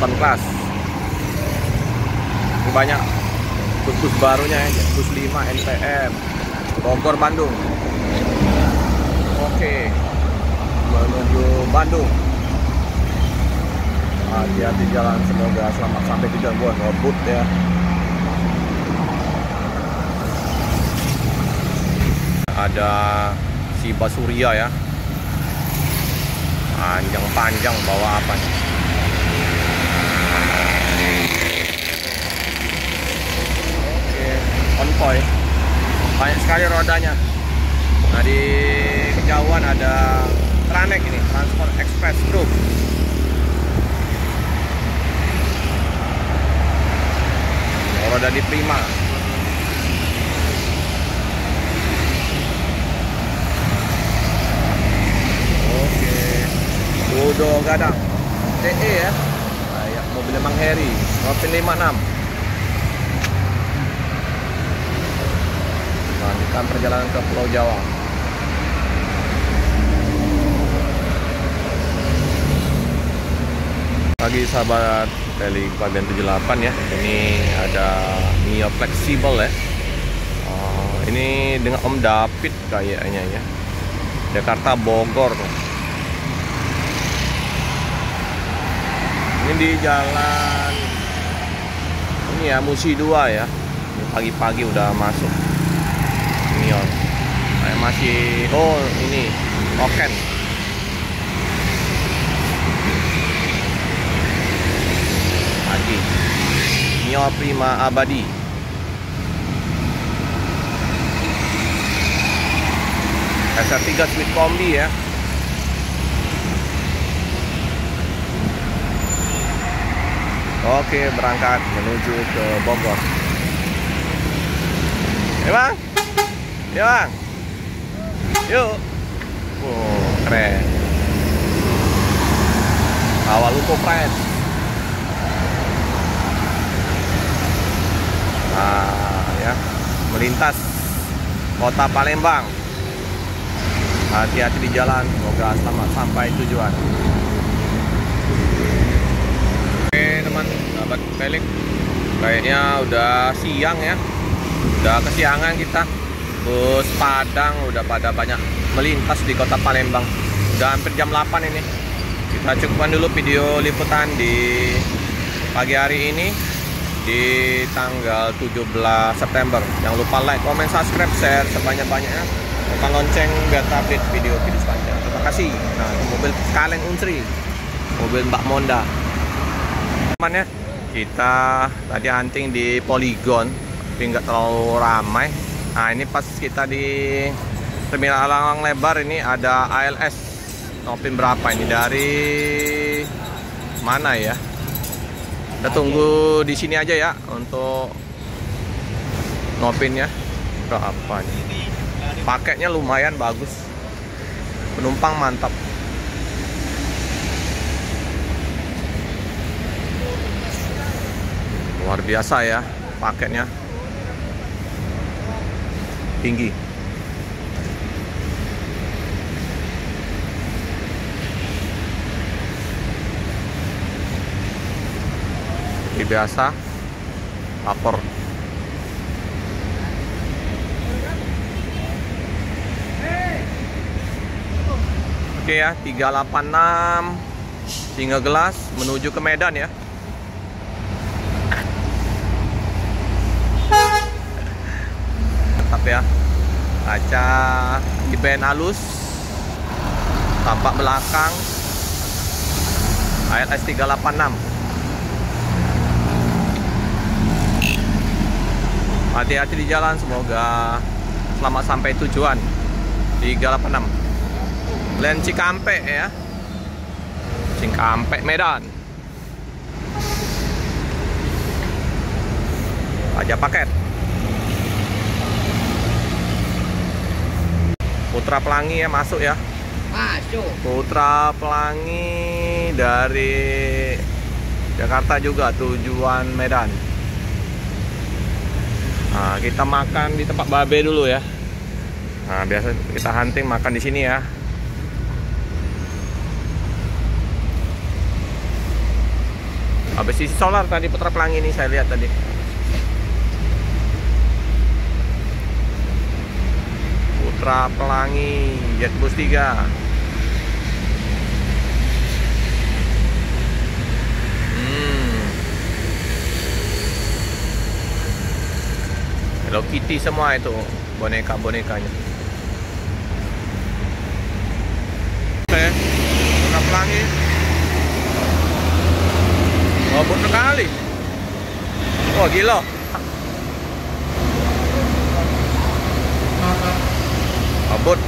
Ton Class. Ini banyak bus-bus barunya ya, bus 5 NPM Bogor Bandung. Oke, menuju Bandung. Hati-hati jalan, semoga selamat sampai tujuan. Buat ngebut ya. Ada si Basuria ya, panjang-panjang, bawa apa nih? Oke, konvoy, banyak sekali rodanya. Nah, di kejauhan ada Tranek ini, Transport Express Group. Roda di Prima. Oke, Udo Gadang TE ya, kayak mobil Mang Heri, Nopin 56. Lanjutkan perjalanan ke Pulau Jawa. Pagi sahabat Teli bagian 78 ya. Ini ada Mio fleksibel ya. Ini dengan Om David kayaknya ya. Jakarta Bogor. Ini di jalan ini ya, Musi 2 ya. Ini pagi-pagi udah masuk Mio. Masih ini Oken. Pagi Mio Prima Abadi. SR3 Sweet Kombi ya. Oke, berangkat menuju ke Bogor. Ya bang, ya bang, yuk. Keren. Awal Luko Pride. Nah ya, melintas kota Palembang. Hati-hati di jalan, semoga selamat sampai tujuan. Oke teman, sahabat Pelik, kayaknya udah siang ya, udah kesiangan kita. Bus Padang udah pada banyak melintas di kota Palembang. Udah hampir jam 8 ini. Kita cukupkan dulu video liputan di pagi hari ini, di tanggal 17 September. Jangan lupa like, comment, subscribe, share sebanyak-banyaknya. Tekan lonceng biar update video-video selanjutnya. Terima kasih. Nah, mobil Kaleng Unsri, mobil Mbak Monda. Teman ya, kita tadi hunting di Polygon, tapi nggak terlalu ramai. Nah, ini pas kita di Terminal Elang Lebar ini ada ALS. Nopin berapa ini, dari mana ya? Kita tunggu di sini aja ya untuk Nopinnya. Berapa nih? Paketnya lumayan bagus, penumpang mantap. Luar biasa ya, paketnya tinggi. Seperti biasa, lapor. Oke ya, 386 Singagelas menuju ke Medan ya. Mantap ya. Kaca di band halus, tampak belakang ALS 386. Hati-hati di jalan, semoga selamat sampai tujuan. 386 Len Cikampek ya, Cikampek Medan. Aja paket. Putra Pelangi ya, masuk ya. Masuk. Putra Pelangi dari Jakarta juga, tujuan Medan. Nah, kita makan di tempat Babe dulu ya. Nah, biasa kita hunting makan di sini ya. Habis isi solar tadi Putra Pelangi ini saya lihat tadi. Putra Pelangi Jetbus 3. Hello Kitty semua itu boneka-bonekanya. Oke, Putra Pelangi. Robot sekali. Wah, gila. Robot